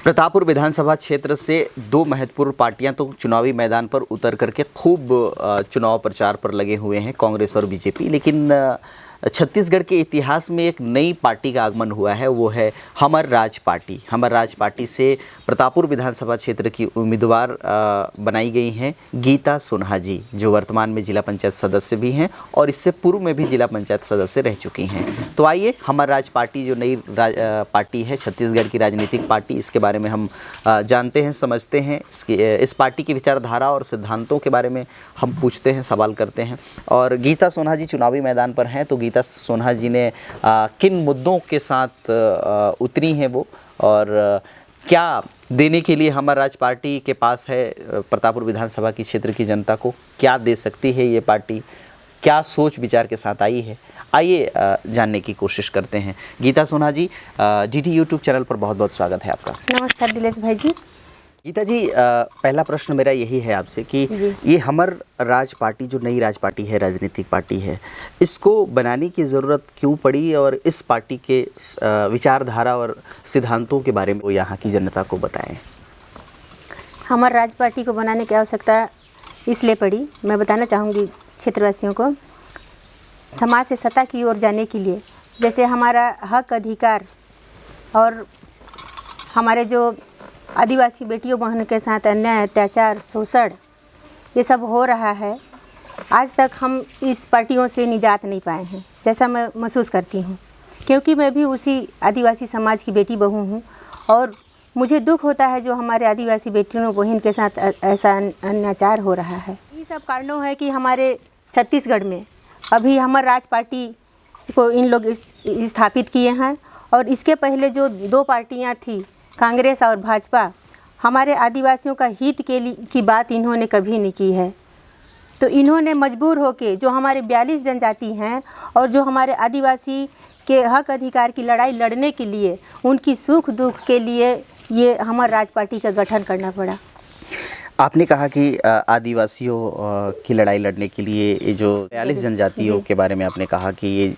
प्रतापपुर विधानसभा क्षेत्र से दो महत्वपूर्ण पार्टियां तो चुनावी मैदान पर उतर करके खूब चुनाव प्रचार पर लगे हुए हैं, कांग्रेस और बीजेपी। लेकिन छत्तीसगढ़ के इतिहास में एक नई पार्टी का आगमन हुआ है, वो है हमर राज पार्टी। हमर राज पार्टी से प्रतापपुर विधानसभा क्षेत्र की उम्मीदवार बनाई गई हैं गीता सोनहा जी, जो वर्तमान में जिला पंचायत सदस्य भी हैं और इससे पूर्व में भी जिला पंचायत सदस्य रह चुकी हैं। तो आइए, हमर राज पार्टी जो नई पार्टी है, छत्तीसगढ़ की राजनीतिक पार्टी, इसके बारे में हम जानते हैं, समझते हैं। इस पार्टी की विचारधारा और सिद्धांतों के बारे में हम पूछते हैं, सवाल करते हैं। और गीता सोनहा जी चुनावी मैदान पर हैं, तो गीता सोनहा जी ने किन मुद्दों के साथ उतरी हैं वो, और क्या देने के लिए हमर राज पार्टी के पास है प्रतापपुर विधानसभा की क्षेत्र की जनता को, क्या दे सकती है ये पार्टी, क्या सोच विचार के साथ आई है, आइए जानने की कोशिश करते हैं। गीता सोनहा जी, जीटी यूट्यूब चैनल पर बहुत बहुत स्वागत है आपका। नमस्कार दिलेश भाई जी। गीता जी, पहला प्रश्न मेरा यही है आपसे कि ये हमर राज पार्टी जो नई राज पार्टी है, राजनीतिक पार्टी है, इसको बनाने की ज़रूरत क्यों पड़ी, और इस पार्टी के विचारधारा और सिद्धांतों के बारे में वो यहाँ की जनता को बताएं। हमर राज पार्टी को बनाने की आवश्यकता इसलिए पड़ी, मैं बताना चाहूँगी क्षेत्रवासियों को, समाज से सत्ता की ओर जाने के लिए। जैसे हमारा हक अधिकार और हमारे जो आदिवासी बेटियों बहन के साथ अन्याय, अत्याचार, शोषण ये सब हो रहा है, आज तक हम इस पार्टियों से निजात नहीं पाए हैं, जैसा मैं महसूस करती हूँ। क्योंकि मैं भी उसी आदिवासी समाज की बेटी बहू हूँ और मुझे दुख होता है जो हमारे आदिवासी बेटियों बहन के साथ ऐसा अत्याचार हो रहा है। ये सब कारणों है कि हमारे छत्तीसगढ़ में अभी हमर राज पार्टी को इन लोग स्थापित किए हैं, और इसके पहले जो दो पार्टियाँ थी, कांग्रेस और भाजपा, हमारे आदिवासियों का हित की बात इन्होंने कभी नहीं की है। तो इन्होंने मजबूर होके जो हमारे 42 जनजाति हैं और जो हमारे आदिवासी के हक अधिकार की लड़ाई लड़ने के लिए, उनकी सुख दुख के लिए ये हमर राज पार्टी का गठन करना पड़ा। आपने कहा कि आदिवासियों की लड़ाई लड़ने के लिए ये जो 42 जनजातियों के बारे में आपने कहा कि ये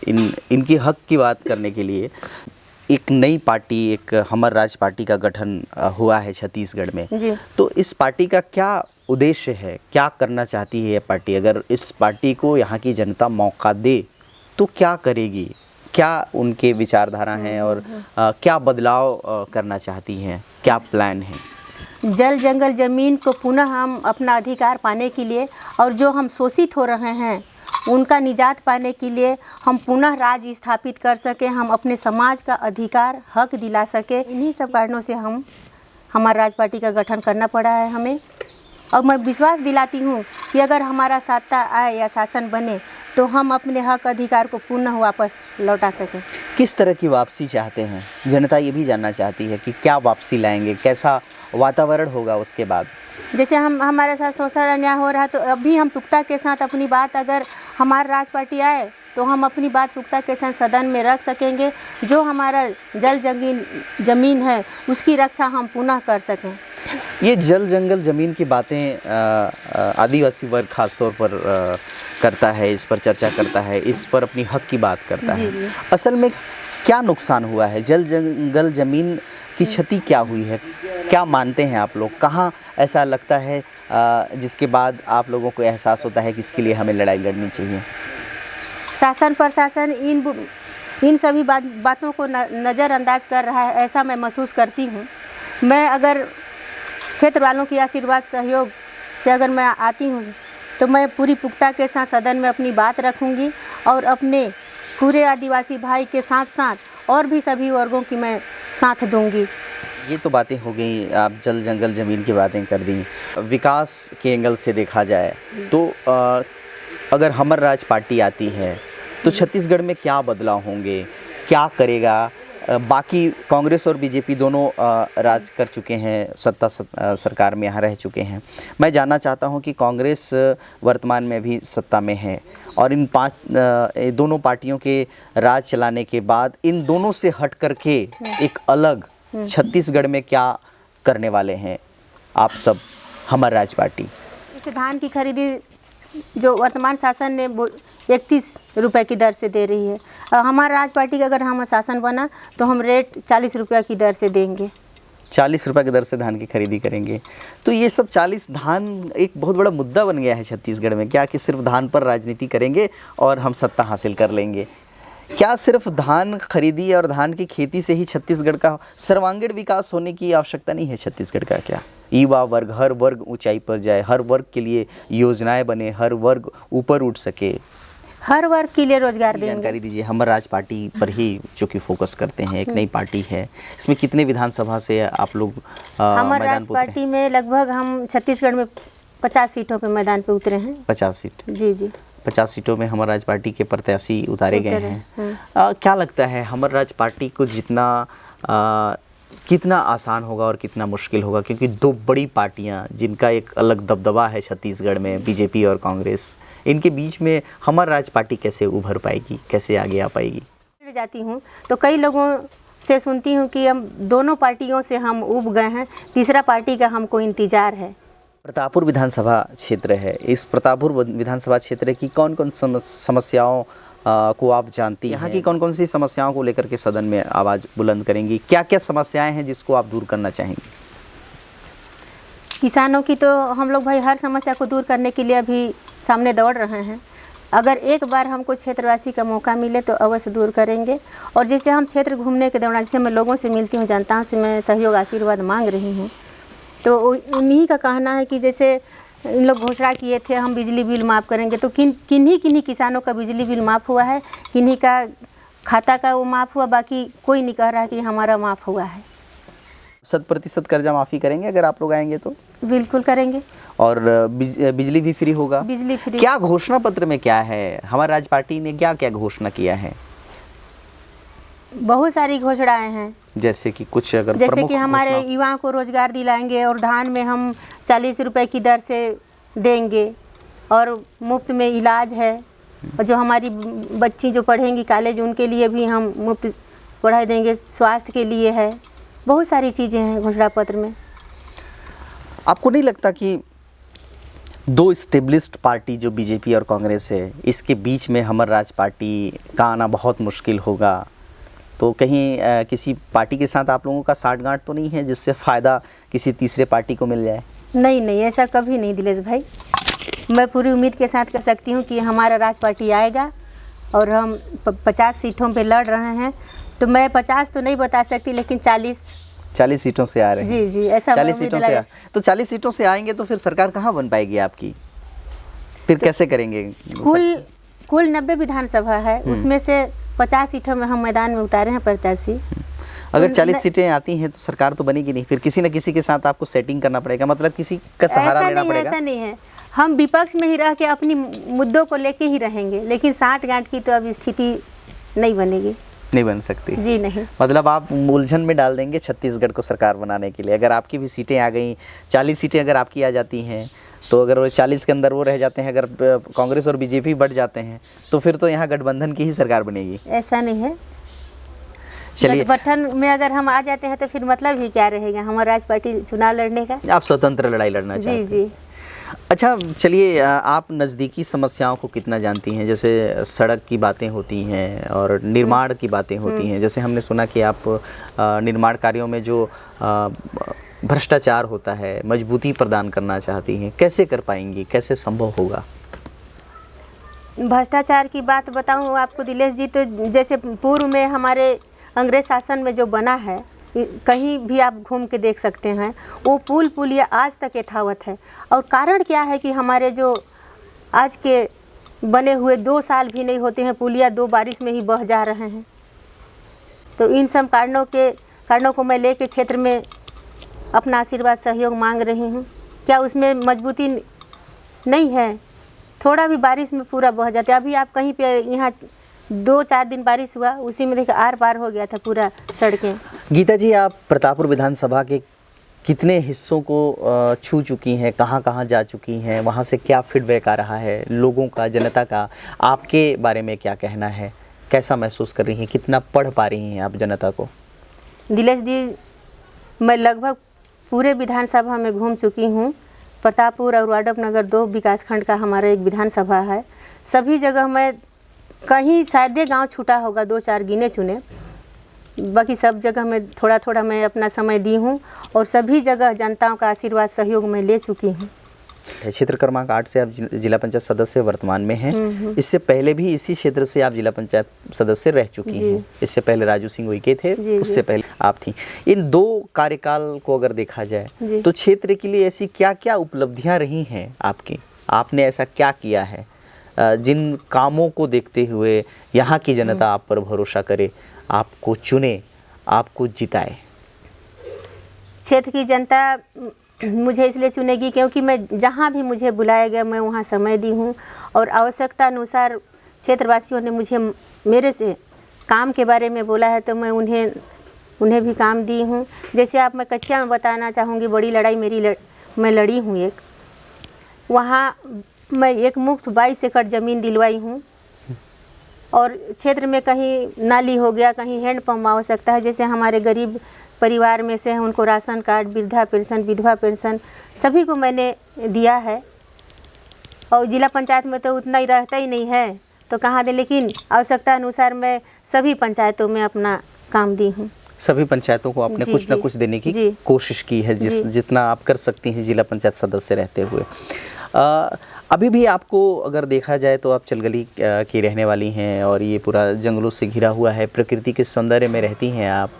इनकी हक की बात करने के लिए एक नई पार्टी, एक हमर राज पार्टी का गठन हुआ है छत्तीसगढ़ में जी। तो इस पार्टी का क्या उद्देश्य है, क्या करना चाहती है ये पार्टी? अगर इस पार्टी को यहाँ की जनता मौका दे तो क्या करेगी, क्या उनके विचारधारा हैं और क्या बदलाव करना चाहती हैं, क्या प्लान है? जल जंगल ज़मीन को पुनः हम अपना अधिकार पाने के लिए, और जो हम शोषित हो रहे हैं उनका निजात पाने के लिए, हम पुनः राज स्थापित कर सके, हम अपने समाज का अधिकार हक दिला सके। इन्हीं सब कारणों से हमारा राज पार्टी का गठन करना पड़ा है हमें। और मैं विश्वास दिलाती हूँ कि अगर हमारा सत्ता आए या शासन बने तो हम अपने हक अधिकार को पुनः वापस लौटा सकें। किस तरह की वापसी चाहते हैं? जनता ये भी जानना चाहती है कि क्या वापसी लाएंगे, कैसा वातावरण होगा उसके बाद। जैसे हमारे साथ शोषण अन्याय हो रहा है, तो अभी हम पुख्ता के साथ अपनी बात, अगर हमारा राज पार्टी आए तो हम अपनी बात पुख्ता के साथ सदन में रख सकेंगे। जो हमारा जल ज़मीन है उसकी रक्षा हम पुनः कर सकें। ये जल जंगल ज़मीन की बातें आदिवासी वर्ग खास तौर पर करता है, इस पर चर्चा करता है, इस पर अपनी हक की बात करता है। असल में क्या नुकसान हुआ है? जल जंगल ज़मीन की क्षति क्या हुई है? क्या मानते हैं आप लोग? कहाँ ऐसा लगता है जिसके बाद आप लोगों को एहसास होता है कि इसके लिए हमें लड़ाई लड़नी चाहिए? शासन प्रशासन इन सभी बातों को नज़रअंदाज कर रहा है, ऐसा मैं महसूस करती हूँ। मैं अगर क्षेत्र वालों की आशीर्वाद सहयोग से अगर मैं आती हूँ तो मैं पूरी पुख्ता के साथ सदन में अपनी बात रखूँगी और अपने पूरे आदिवासी भाई के साथ साथ और भी सभी वर्गों की मैं साथ दूँगी। ये तो बातें हो गई, आप जल जंगल ज़मीन की बातें कर दी। विकास के एंगल से देखा जाए तो अगर हमर राज पार्टी आती है तो छत्तीसगढ़ में क्या बदलाव होंगे, क्या करेगा? बाकी कांग्रेस और बीजेपी दोनों राज कर चुके हैं, सत्ता सरकार में यहाँ रह चुके हैं। मैं जानना चाहता हूँ कि कांग्रेस वर्तमान में भी सत्ता में है और इन दोनों पार्टियों के राज चलाने के बाद इन दोनों से हट करके एक अलग छत्तीसगढ़ में क्या करने वाले हैं आप सब, हमर राज पार्टी? जैसे धान की खरीदी जो वर्तमान शासन ने 31 रुपये की दर से दे रही है, हमारा राज पार्टी का अगर हम शासन बना तो हम रेट 40 रुपये की दर से देंगे। 40 रुपये की दर से धान की खरीदी करेंगे। तो ये सब 40 धान एक बहुत बड़ा मुद्दा बन गया है छत्तीसगढ़ में, क्या कि सिर्फ धान पर राजनीति करेंगे और हम सत्ता हासिल कर लेंगे? क्या सिर्फ धान खरीदी और धान की खेती से ही छत्तीसगढ़ का सर्वांगीण विकास होने की आवश्यकता नहीं है? छत्तीसगढ़ का क्या युवा वर्ग, हर वर्ग ऊंचाई पर जाए, हर वर्ग के लिए योजनाएं बने, हर वर्ग ऊपर उठ सके, हर वर्ग के लिए रोजगार देंगे। जानकारी दीजिए। हमर राज पार्टी पर ही जो कि फोकस करते हैं, एक नई पार्टी है, इसमें कितने विधानसभा से आप लोग हमर मैदान राज पे उतरे? पार्टी में लगभग हम छत्तीसगढ़ में 50 सीटों पे मैदान पे उतरे हैं। 50 सीट, जी जी 50 सीटों में हमर राज पार्टी के प्रत्याशी उतारे गए उतरे, हैं। क्या लगता है हमर राज पार्टी को जितना कितना आसान होगा और कितना मुश्किल होगा? क्योंकि दो बड़ी पार्टियां जिनका एक अलग दबदबा है छत्तीसगढ़ में, बीजेपी और कांग्रेस, इनके बीच में हमर राज पार्टी कैसे उभर पाएगी, कैसे आगे आ पाएगी? जाती हूँ तो कई लोगों से सुनती हूँ कि हम दोनों पार्टियों से हम उब गए हैं, तीसरा पार्टी का हमको इंतजार है। प्रतापपुर विधानसभा क्षेत्र है, इस प्रतापपुर विधानसभा क्षेत्र की कौन कौन समस्याओं को आप जानती हैं? यहाँ की कौन कौन सी समस्याओं को लेकर के सदन में आवाज़ बुलंद करेंगी? क्या क्या समस्याएं हैं जिसको आप दूर करना चाहेंगी? किसानों की तो हम लोग भाई हर समस्या को दूर करने के लिए अभी सामने दौड़ रहे हैं। अगर एक बार हमको क्षेत्रवासी का मौका मिले तो अवश्य दूर करेंगे। और जैसे हम क्षेत्र घूमने के दौरान जैसे मैं लोगों से मिलती हूँ, जनताओं से मैं सहयोग आशीर्वाद मांग रही हूँ, तो उन्हीं का कहना है कि जैसे इन लोग घोषणा किए थे हम बिजली बिल माफ़ करेंगे, तो किन्हीं किसानों का बिजली बिल माफ़ हुआ है, किन्हीं का खाता का वो माफ़ हुआ, बाकी कोई नहीं कह रहा कि हमारा माफ़ हुआ है। 100% कर्जा माफ़ी करेंगे अगर आप लोग आएंगे तो? बिल्कुल करेंगे। और बिजली भी फ्री होगा? बिजली फ्री। क्या घोषणा पत्र में क्या है, हमारी राज पार्टी ने क्या क्या घोषणा किया है? बहुत सारी घोषणाएं हैं, जैसे कि कुछ अगर जैसे कि हमारे युवाओं को रोजगार दिलाएंगे और धान में हम 40 रुपए की दर से देंगे और मुफ्त में इलाज है, और जो हमारी बच्ची जो पढ़ेंगी कॉलेज उनके लिए भी हम मुफ्त पढ़ाई देंगे, स्वास्थ्य के लिए है, बहुत सारी चीज़ें हैं घोषणा पत्र में। आपको नहीं लगता कि दो स्टेब्लिश्ड पार्टी जो बीजेपी और कांग्रेस है, इसके बीच में हमर राज पार्टी का आना बहुत मुश्किल होगा? तो कहीं किसी पार्टी के साथ आप लोगों का साठगांठ तो नहीं है जिससे फ़ायदा किसी तीसरे पार्टी को मिल जाए? नहीं नहीं, ऐसा कभी नहीं दिलेश भाई। मैं पूरी उम्मीद के साथ कह सकती हूँ कि हमारा राज पार्टी आएगा और हम 50 सीटों पे लड़ रहे हैं। तो मैं 50 तो नहीं बता सकती, लेकिन 40 सीटों से आ रहे हैं। जी जी, ऐसा 40 सीटों से तो 40 सीटों से आएंगे तो फिर सरकार कहाँ बन पाएगी आपकी? फिर कैसे करेंगे? कुल 90 विधानसभा है, उसमें से 50 सीटों में हम मैदान में उतारे हैं प्रत्याशी। अगर 40 सीटें आती हैं तो सरकार तो बनेगी नहीं, फिर किसी न किसी के साथ आपको सेटिंग करना पड़ेगा, मतलब किसी का सहारा लेना पड़ेगा। ऐसा नहीं है, हम विपक्ष में ही रह के अपनी मुद्दों को लेके ही रहेंगे, लेकिन साठगांठ की तो अब स्थिति नहीं बनेगी, नहीं बन सकती जी नहीं। मतलब आप उलझन में डाल देंगे छत्तीसगढ़ को सरकार बनाने के लिए। अगर आपकी भी सीटें आ गई, 40 सीटें अगर आपकी आ जाती हैं, तो अगर वो 40 के अंदर वो रह जाते हैं, अगर कांग्रेस और बीजेपी बढ़ जाते हैं, तो फिर तो यहाँ गठबंधन की ही सरकार बनेगी। ऐसा नहीं है, चलिए, गठबंधन में अगर हम आ जाते हैं तो फिर मतलब ही क्या रहेगा हमारा राज पार्टी चुनाव लड़ने का? आप स्वतंत्र लड़ाई लड़ना चाहते हैं? जी जी। अच्छा, चलिए, आप नज़दीकी समस्याओं को कितना जानती हैं? जैसे सड़क की बातें होती हैं और निर्माण की बातें होती हैं। जैसे हमने सुना कि आप निर्माण कार्यों में जो भ्रष्टाचार होता है, मजबूती प्रदान करना चाहती हैं, कैसे कर पाएंगी, कैसे संभव होगा? भ्रष्टाचार की बात बताऊं आपको दिलेश जी, तो जैसे पूर्व में हमारे अंग्रेज शासन में जो बना है, कहीं भी आप घूम के देख सकते हैं, वो पुलिया आज तक यथावत है। और कारण क्या है कि हमारे जो आज के बने हुए 2 साल भी नहीं होते हैं, पुलिया 2 बारिश में ही बह जा रहे हैं। तो इन सब कारणों को मैं लेके क्षेत्र में अपना आशीर्वाद सहयोग मांग रही हूँ। क्या उसमें मजबूती नहीं है? थोड़ा भी बारिश में पूरा बह जाता है। अभी आप कहीं पे यहाँ 2-4 दिन बारिश हुआ, उसी में देखिए आर पार हो गया था पूरा सड़कें। गीता जी, आप प्रतापपुर विधानसभा के कितने हिस्सों को छू चुकी हैं, कहाँ कहाँ जा चुकी हैं, वहाँ से क्या फीडबैक आ रहा है लोगों का, जनता का? आपके बारे में क्या कहना है, कैसा महसूस कर रही हैं, कितना पढ़ पा रही हैं आप जनता को? दिलेश जी, मैं लगभग पूरे विधानसभा में घूम चुकी हूँ। प्रतापपुर और वाड्डफनगर 2 विकासखंड का हमारा एक विधानसभा है। सभी जगह मैं कहीं शायद गांव छूटा होगा, 2-4 गिने चुने, बाकी सब जगह मैं थोड़ा थोड़ा मैं अपना समय दी हूँ और सभी जगह जनताओं का आशीर्वाद सहयोग मैं ले चुकी हूँ। क्षेत्र क्रमांक 8 से आप जिला पंचायत सदस्य वर्तमान में हैं। इससे पहले भी इसी क्षेत्र से आप जिला पंचायत सदस्य रह चुकी हैं। इससे पहले राजू सिंह उइके थे, उससे पहले आप थी। इन 2 कार्यकाल को अगर देखा जाए तो क्षेत्र के लिए ऐसी क्या क्या उपलब्धियां रही हैं आपकी? आपने ऐसा क्या किया है जिन कामों को देखते हुए यहाँ की जनता आप पर भरोसा करे, आपको चुने, आपको जिताए? क्षेत्र की जनता मुझे इसलिए चुनेगी क्योंकि मैं जहाँ भी मुझे बुलाया गया मैं वहाँ समय दी हूँ और आवश्यकता अनुसार क्षेत्रवासियों ने मुझे मेरे से काम के बारे में बोला है तो मैं उन्हें भी काम दी हूँ। जैसे आप मैं कच्चिया में बताना चाहूँगी, बड़ी लड़ाई मैं लड़ी हूँ एक, वहाँ मैं एक मुफ्त 22 एकड़ ज़मीन दिलवाई हूँ और क्षेत्र में कहीं नाली हो गया, कहीं हैंडपम्प आवश्यकता है, जैसे हमारे गरीब परिवार में से हैं उनको राशन कार्ड, वृद्धा पेंशन, विधवा पेंशन सभी को मैंने दिया है। और जिला पंचायत में तो उतना ही रहता ही नहीं है तो कहाँ दे, लेकिन आवश्यकता अनुसार मैं सभी पंचायतों में अपना काम दी हूँ। सभी पंचायतों को आपने कुछ ना कुछ देने की कोशिश की है, जितना आप कर सकती हैं जिला पंचायत सदस्य रहते हुए। अभी भी आपको अगर देखा जाए तो आप चलगली की रहने वाली हैं और ये पूरा जंगलों से घिरा हुआ है, प्रकृति के सौंदर्य में रहती हैं आप।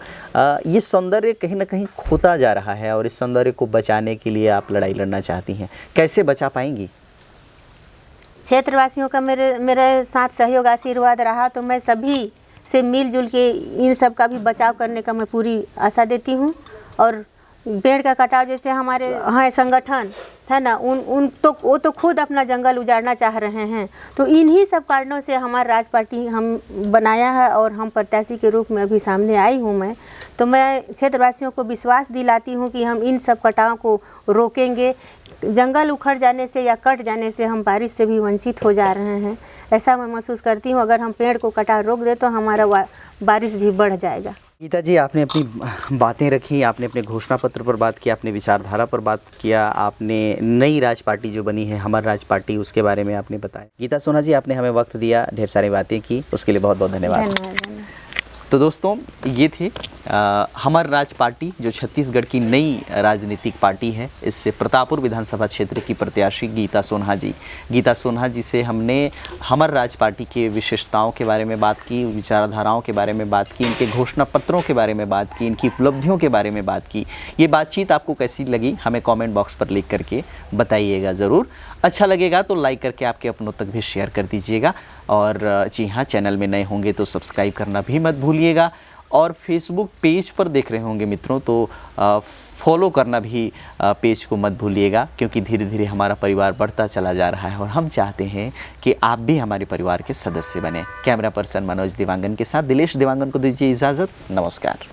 ये सौंदर्य कहीं ना कहीं खोता जा रहा है और इस सौंदर्य को बचाने के लिए आप लड़ाई लड़ना चाहती हैं, कैसे बचा पाएंगी? क्षेत्रवासियों का मेरे साथ सहयोग आशीर्वाद रहा तो मैं सभी से मिलजुल के इन सब का भी बचाव करने का मैं पूरी आशा देती हूँ। और पेड़ का कटाव जैसे हमारे हैं संगठन है ना, वो तो खुद अपना जंगल उजाड़ना चाह रहे हैं, तो इन्हीं सब कारणों से हमारा राज पार्टी हम बनाया है और हम प्रत्याशी के रूप में अभी सामने आई हूँ मैं। तो मैं क्षेत्रवासियों को विश्वास दिलाती हूँ कि हम इन सब कटाव को रोकेंगे। जंगल उखड़ जाने से या कट जाने से हम बारिश से भी वंचित हो जा रहे हैं, ऐसा मैं महसूस करती हूँ। अगर हम पेड़ को कटाव रोक दें तो हमारा बारिश भी बढ़ जाएगा। गीता जी, आपने अपनी बातें रखी, आपने अपने घोषणा पत्र पर बात किया, आपने विचारधारा पर बात किया, आपने नई राज पार्टी जो बनी है हमार राज पार्टी उसके बारे में आपने बताया। गीता सोना जी, आपने हमें वक्त दिया, ढेर सारी बातें की, उसके लिए बहुत बहुत धन्यवाद। तो दोस्तों, ये थे हमार राज पार्टी जो छत्तीसगढ़ की नई राजनीतिक पार्टी है। इससे प्रतापपुर विधानसभा क्षेत्र की प्रत्याशी गीता सोनहा जी। गीता सोनहा जी से हमने हमार राज पार्टी के विशेषताओं के बारे में बात की, विचारधाराओं के बारे में बात की, इनके घोषणा पत्रों के बारे में बात की, इनकी उपलब्धियों के बारे में बात की। ये बातचीत आपको कैसी लगी हमें कमेंट बॉक्स पर लिख करके बताइएगा ज़रूर। अच्छा लगेगा तो लाइक करके आपके अपनों तक भी शेयर कर दीजिएगा। और जी हाँ, चैनल में नए होंगे तो सब्सक्राइब करना भी मत भूलिएगा। और फेसबुक पेज पर देख रहे होंगे मित्रों तो फॉलो करना भी पेज को मत भूलिएगा, क्योंकि धीरे धीरे हमारा परिवार बढ़ता चला जा रहा है और हम चाहते हैं कि आप भी हमारे परिवार के सदस्य बने। कैमरा पर्सन मनोज देवांगन के साथ दिलेश देवांगन को दीजिए इजाज़त। नमस्कार।